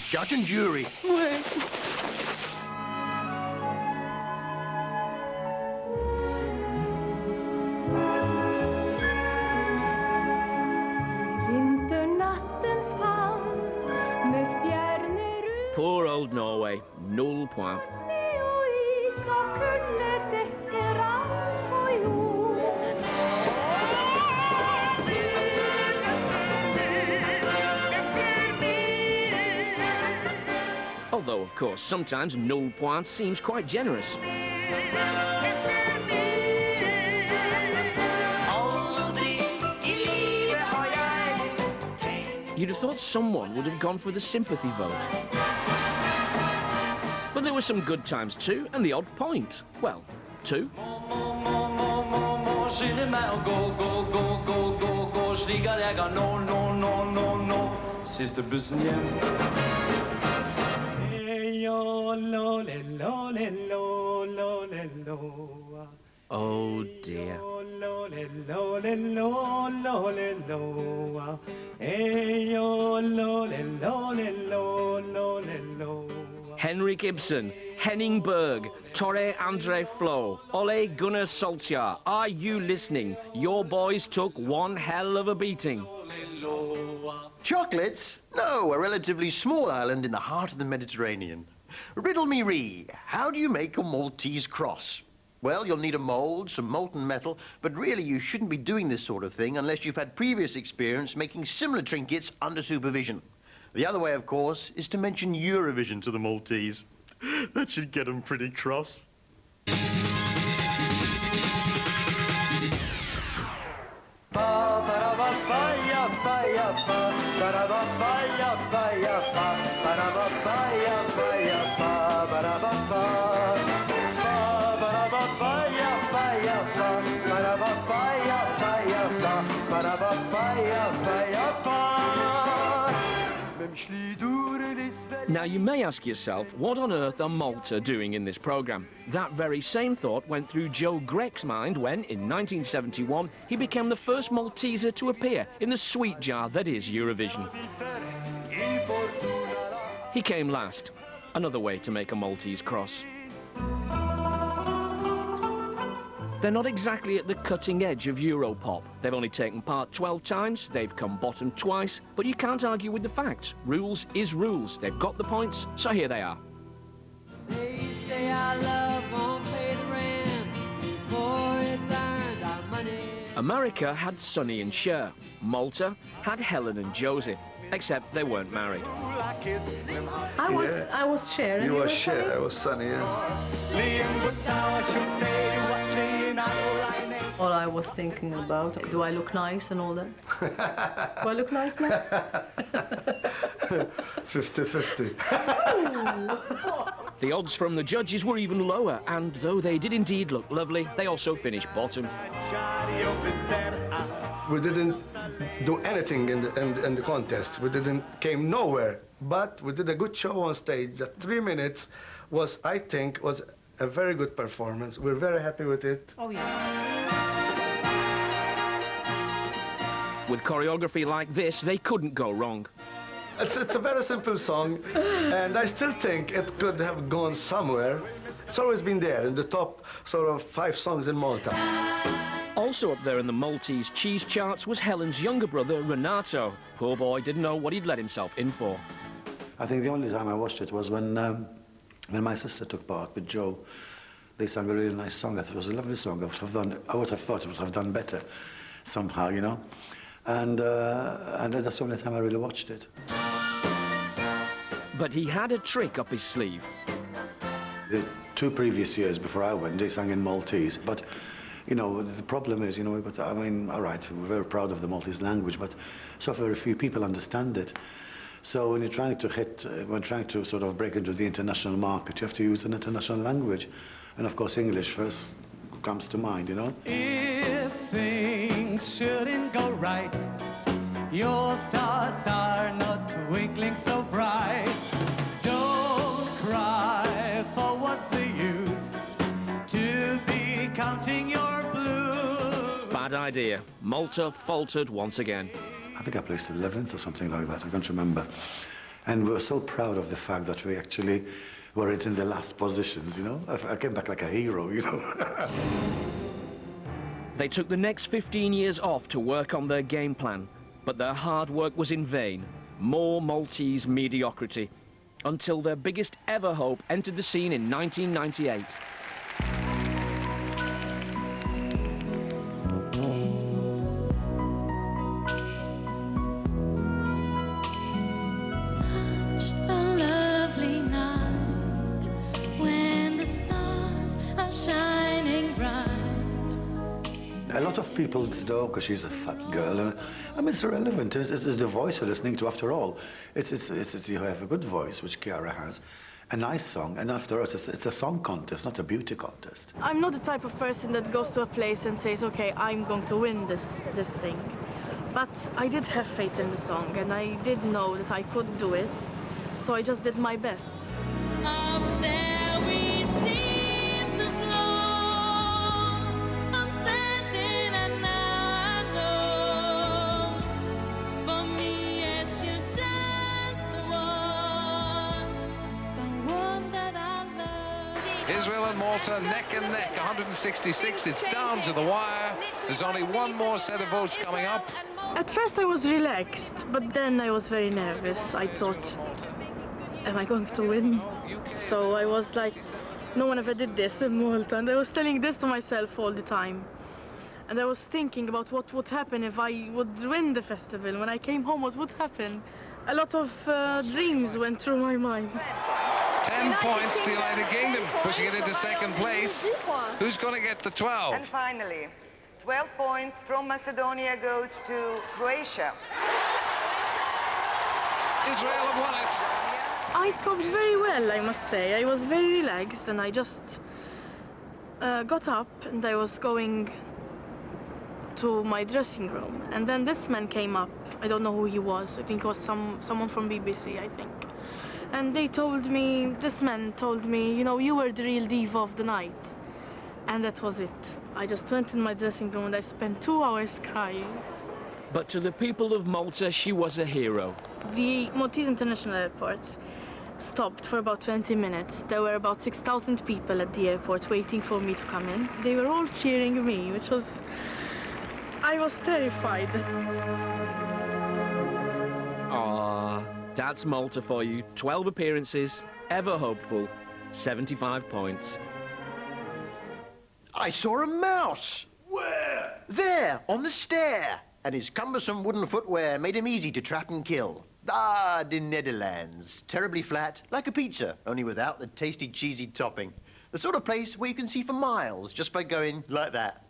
Judge and jury. Poor old Norway, 0 points. Although, of course, sometimes 0 points seems quite generous. You'd have thought someone would have gone for the sympathy vote. But there were some good times too, and the odd point. Well, 2. Siste bussen hjem. Oh dear. Henrik Ibsen, Henning Berg, Torre Andre Flo, Ole Gunnar Solskjaer, are you listening? Your boys took one hell of a beating. Chocolates? No, a relatively small island in the heart of the Mediterranean. Riddle me ree, how do you make a Maltese cross? Well, you'll need a mould, some molten metal, but really you shouldn't be doing this sort of thing unless you've had previous experience making similar trinkets under supervision. The other way, of course, is to mention Eurovision to the Maltese. That should get them pretty cross. Now, you may ask yourself, what on earth are Malta doing in this programme? That very same thought went through Joe Greck's mind when, in 1971, he became the first Malteser to appear in the sweet jar that is Eurovision. He came last. Another way to make a Maltese cross. They're not exactly at the cutting edge of Europop. They've only taken part 12 times, they've come bottom twice, but you can't argue with the facts. Rules is rules. They've got the points, so here they are. They say our love won't pay the rent before it's earned our money. America had Sonny and Cher. Malta had Helen and Joseph, except they weren't married. I was Cher. You were Cher, I was Sonny, All I was thinking about, do I look nice and all that? Do I look nice now? 50-50. The odds from the judges were even lower, and though they did indeed look lovely, they also finished bottom. We didn't do anything in the contest. We came nowhere, but we did a good show on stage. That 3 minutes was, I think, was a very good performance. We're very happy with it. Oh, yeah. With choreography like this, they couldn't go wrong. It's a very simple song, and I still think it could have gone somewhere. It's always been there in the top sort of 5 songs in Malta. Also up there in the Maltese cheese charts was Helen's younger brother, Renato. Poor boy didn't know what he'd let himself in for. I think the only time I watched it was when my sister took part with Joe. They sang a really nice song. I thought it was a lovely song. I would have thought it would have done better somehow, you know. And that's the only time I really watched it. But he had a trick up his sleeve. The 2 previous years before I went, they sang in Maltese. But, you know, the problem is, you know, I mean, all right, we're very proud of the Maltese language, but so very few people understand it. So when you're trying to sort of break into the international market, you have to use an international language. And of course, English first comes to mind, you know. If things shouldn't go right, your stars are not twinkling so bright. Don't cry, for what's the use to be counting your blues? Bad idea. Malta faltered once again. I think I placed 11th or something like that, I can't remember. And we were so proud of the fact that we actually were in the last positions, you know. I came back like a hero, you know. They took the next 15 years off to work on their game plan, but their hard work was in vain. More Maltese mediocrity, until their biggest ever hope entered the scene in 1998. A lot of people said, oh, because she's a fat girl. And, I mean, it's irrelevant. It's the voice you're listening to, after all. It's you have a good voice, which Chiara has, a nice song, and after all, it's a song contest, not a beauty contest. I'm not the type of person that goes to a place and says, okay, I'm going to win this thing. But I did have faith in the song, and I did know that I could do it, so I just did my best. Up there we seem to float. I'm certain and now I know. For me, it's you just the one that I love. Israel and Malta neck and neck, 166. It's down to the wire. There's only one more set of votes coming up. At first I was relaxed, but then I was very nervous. I thought, am I going to win? So I was like, no one ever did this in Malta, and I was telling this to myself all the time. And I was thinking about what would happen if I would win the festival. When I came home, what would happen? A lot of dreams went through my mind. 10 points, the United Kingdom pushing it into second place. Who's going to get the 12? And finally, 12 points from Macedonia goes to Croatia. Israel have won it. I coped very well, I must say. I was very relaxed, and I just got up and I was going to my dressing room. And then this man came up. I don't know who he was. I think it was someone from BBC, I think. And this man told me, you know, you were the real diva of the night. And that was it. I just went in my dressing room and I spent 2 hours crying. But to the people of Malta, she was a hero. The Maltese International Airport stopped for about 20 minutes. There were about 6,000 people at the airport waiting for me to come in. They were all cheering me, which was... I was terrified. Ah, that's Malta for you. 12 appearances, ever hopeful, 75 points. I saw a mouse. Where? There, on the stair. And his cumbersome wooden footwear made him easy to trap and kill. Ah, the Netherlands. Terribly flat, like a pizza, only without the tasty, cheesy topping. The sort of place where you can see for miles just by going like that.